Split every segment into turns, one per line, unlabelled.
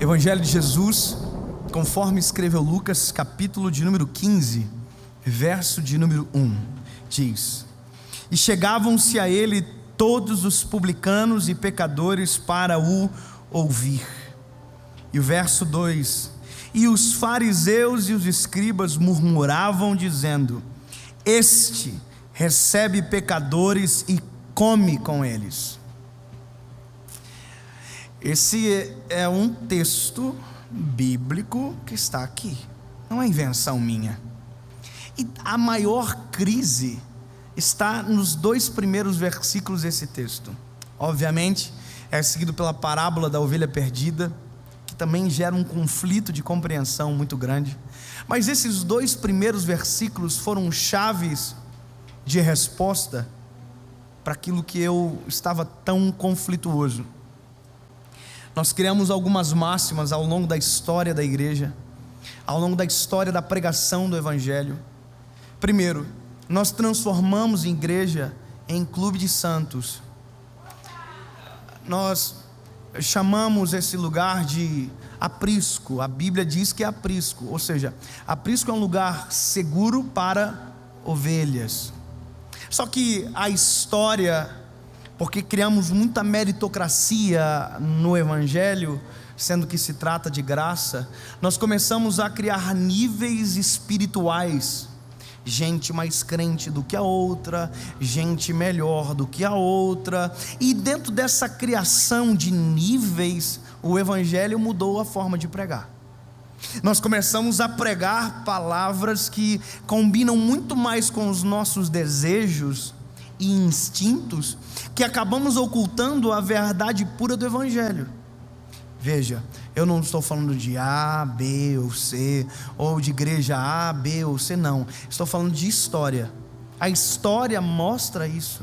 Evangelho de Jesus, conforme escreveu Lucas, capítulo de número 15, verso de número 1, diz: E chegavam-se a ele todos os publicanos e pecadores para o ouvir. E o verso 2: E os fariseus e os escribas murmuravam, dizendo: Este recebe pecadores e come com eles. Esse é um texto bíblico que está aqui, não é invenção minha. E a maior crise está nos 2 primeiros versículos desse texto. Obviamente, é seguido pela parábola da ovelha perdida, que também gera um conflito de compreensão muito grande. Mas esses 2 primeiros versículos foram chaves de resposta para aquilo que eu estava tão conflituoso. Nós criamos algumas máximas ao longo da história da igreja, ao longo da história da pregação do Evangelho. Primeiro, nós transformamos a igreja em clube de santos. Nós chamamos esse lugar de aprisco. A Bíblia diz que é aprisco, ou seja, aprisco é um lugar seguro para ovelhas. Só que a história, porque criamos muita meritocracia no Evangelho, sendo que se trata de graça, nós começamos a criar níveis espirituais. Gente mais crente do que a outra, gente melhor do que a outra, e dentro dessa criação de níveis, o Evangelho mudou a forma de pregar. Nós começamos a pregar palavras que combinam muito mais com os nossos desejos e instintos, que acabamos ocultando a verdade pura do Evangelho. Veja, eu não estou falando de A, B ou C, ou de igreja A, B ou C, não. Estou falando de história. A história mostra isso.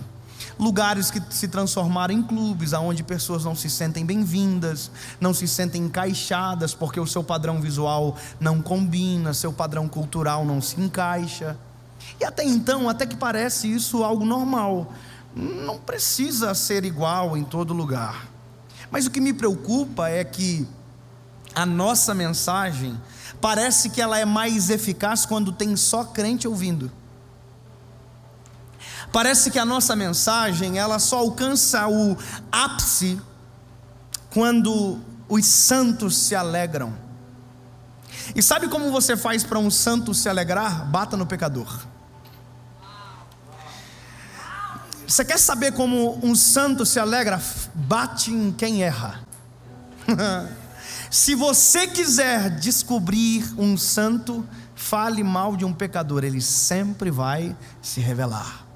Lugares que se transformaram em clubes, onde pessoas não se sentem bem-vindas, não se sentem encaixadas, porque o seu padrão visual não combina, seu padrão cultural não se encaixa. E até então, até que parece isso algo normal, não precisa ser igual em todo lugar. Mas o que me preocupa é que a nossa mensagem parece que ela é mais eficaz quando tem só crente ouvindo. Parece que a nossa mensagem ela só alcança o ápice quando os santos se alegram. E sabe como você faz para um santo se alegrar? Bata no pecador. Você quer saber como um santo se alegra? Bate em quem erra. Se você quiser descobrir um santo, fale mal de um pecador, ele sempre vai se revelar.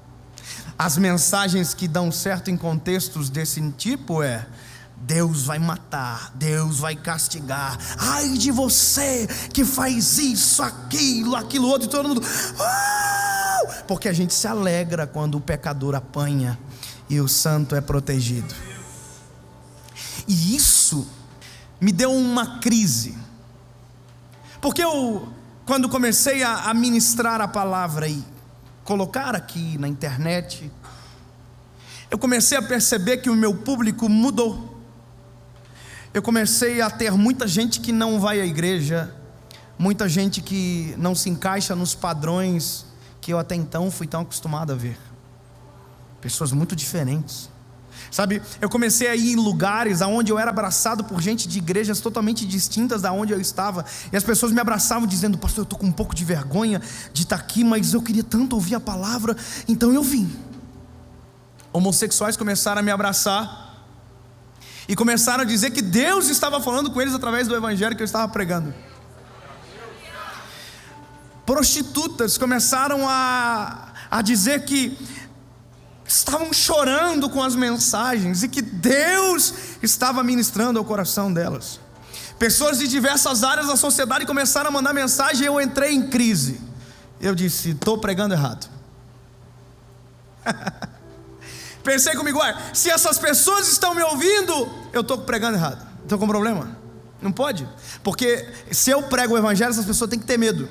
As mensagens que dão certo em contextos desse tipo é: Deus vai matar, Deus vai castigar, ai de você que faz isso, aquilo outro, e todo mundo porque a gente se alegra quando o pecador apanha e o santo é protegido. E isso me deu uma crise, porque eu, quando comecei a ministrar a palavra e colocar aqui na internet, eu comecei a perceber que o meu público mudou. Eu comecei a ter muita gente que não vai à igreja, muita gente que não se encaixa nos padrões que eu até então fui tão acostumado a ver. Pessoas muito diferentes. Sabe, eu comecei a ir em lugares onde eu era abraçado por gente de igrejas totalmente distintas da onde eu estava, e as pessoas me abraçavam dizendo: pastor, eu estou com um pouco de vergonha de estar aqui, mas eu queria tanto ouvir a palavra, então eu vim. Homossexuais começaram a me abraçar e começaram a dizer que Deus estava falando com eles através do Evangelho que eu estava pregando. Prostitutas começaram a dizer que estavam chorando com as mensagens e que Deus estava ministrando ao coração delas. Pessoas de diversas áreas da sociedade começaram a mandar mensagem e eu entrei em crise. Eu disse: estou pregando errado. Pensei comigo: se essas pessoas estão me ouvindo, eu estou pregando errado. Estou com problema? Não pode, porque se eu prego o Evangelho, essas pessoas têm que ter medo.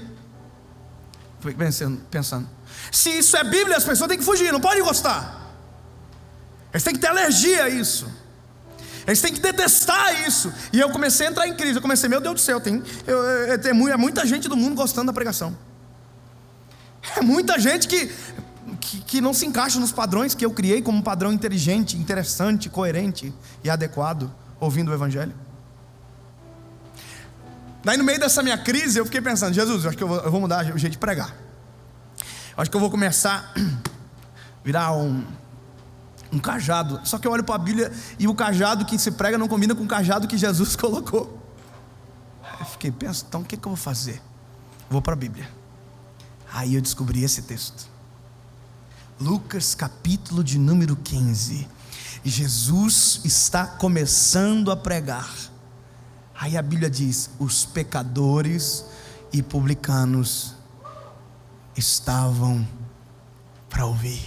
Fui pensando, se isso é Bíblia, as pessoas têm que fugir, não podem gostar. Eles têm que ter alergia a isso. Eles têm que detestar isso. E eu comecei a entrar em crise. Eu comecei, meu Deus do céu, tem muita gente do mundo gostando da pregação. É muita gente que não se encaixa nos padrões que eu criei como um padrão inteligente, interessante, coerente e adequado, ouvindo o Evangelho. Daí no meio dessa minha crise eu fiquei pensando, Jesus, eu acho que eu vou mudar o jeito de pregar. Eu acho que eu vou começar a virar um cajado. Só que eu olho para a Bíblia e o cajado que se prega não combina com o cajado que Jesus colocou. Eu fiquei pensando, então o que eu vou fazer? Vou para a Bíblia. Aí eu descobri esse texto, Lucas capítulo de número 15. Jesus está começando a pregar. Aí a Bíblia diz, os pecadores e publicanos estavam para ouvir.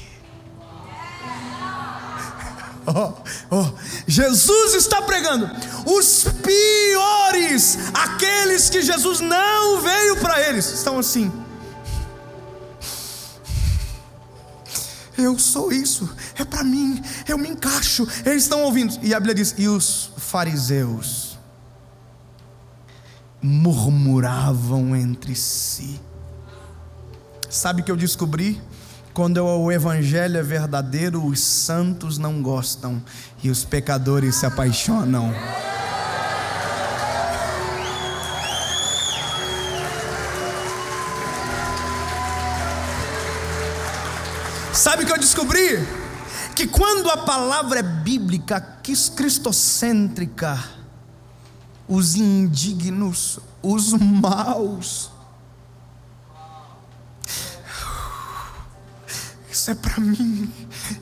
Jesus está pregando. Os piores, aqueles que Jesus não veio para eles, estão assim: eu sou isso, é para mim, eu me encaixo. Eles estão ouvindo. E a Bíblia diz, e os fariseus murmuravam entre si. Sabe o que eu descobri? Quando o Evangelho é verdadeiro, os santos não gostam e os pecadores se apaixonam. Sabe o que eu descobri? Que quando a palavra é bíblica, cristocêntrica, os indignos, os maus, isso é para mim.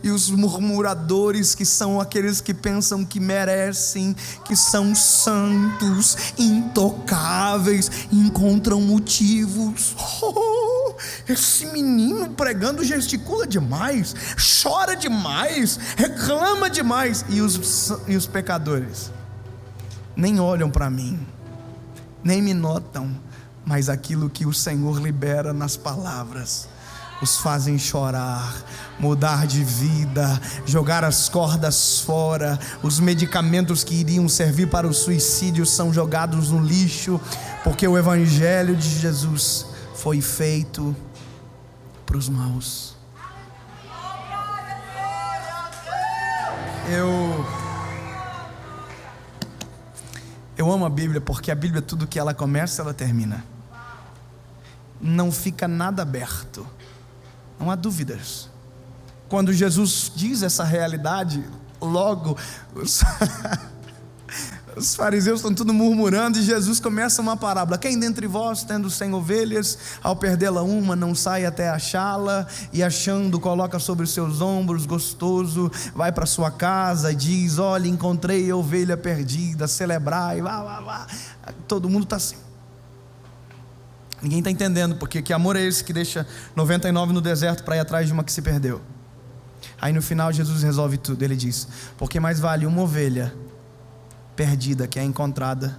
E os murmuradores, que são aqueles que pensam que merecem, que são santos, intocáveis, encontram motivos. Esse menino pregando gesticula demais, chora demais, reclama demais. E os pecadores nem olham para mim, nem me notam, mas aquilo que o Senhor libera nas palavras os fazem chorar, mudar de vida, jogar as cordas fora. Os medicamentos que iriam servir para o suicídio são jogados no lixo, porque o Evangelho de Jesus foi feito para os maus. Eu amo a Bíblia, porque a Bíblia, tudo que ela começa, ela termina. Não fica nada aberto. Não há dúvidas. Quando Jesus diz essa realidade, logo os fariseus estão tudo murmurando e Jesus começa uma parábola. Quem dentre vós, tendo 100 ovelhas, ao perdê-la uma, não sai até achá-la, e achando, coloca sobre os seus ombros, gostoso, vai para sua casa e diz, olha, encontrei a ovelha perdida, celebrai, vá. Todo mundo está assim. Ninguém está entendendo, porque que amor é esse que deixa 99 no deserto para ir atrás de uma que se perdeu? Aí no final Jesus resolve tudo. Ele diz, porque mais vale uma ovelha perdida que é encontrada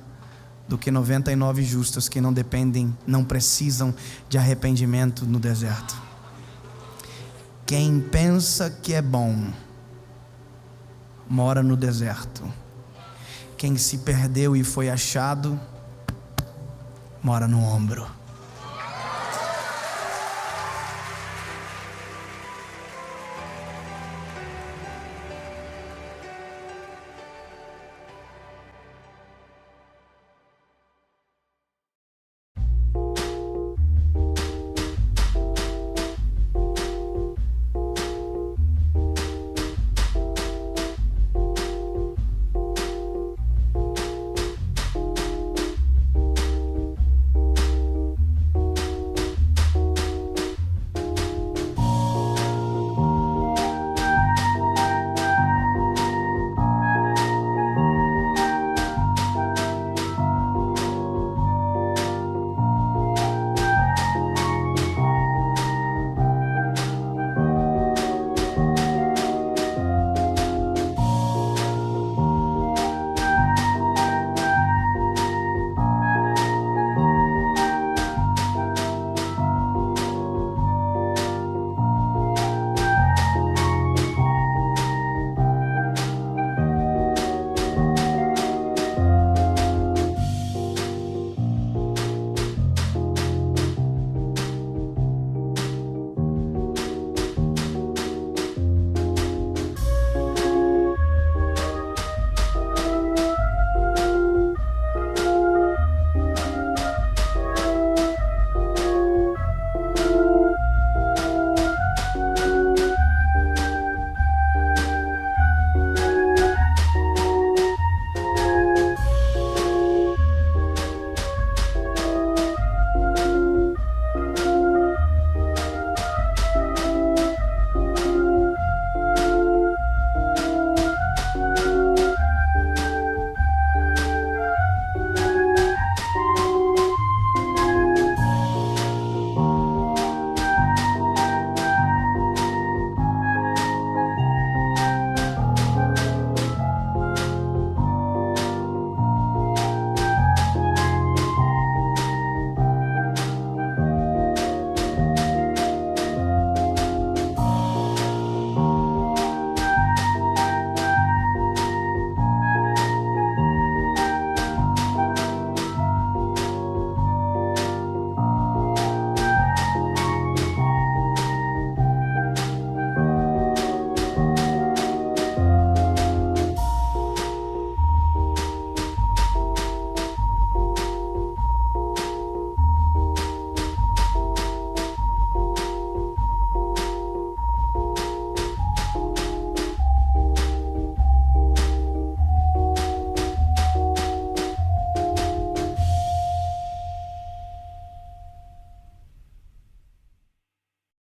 do que 99 justas que não dependem, não precisam de arrependimento no deserto. Quem pensa que é bom mora no deserto. Quem se perdeu e foi achado mora no ombro.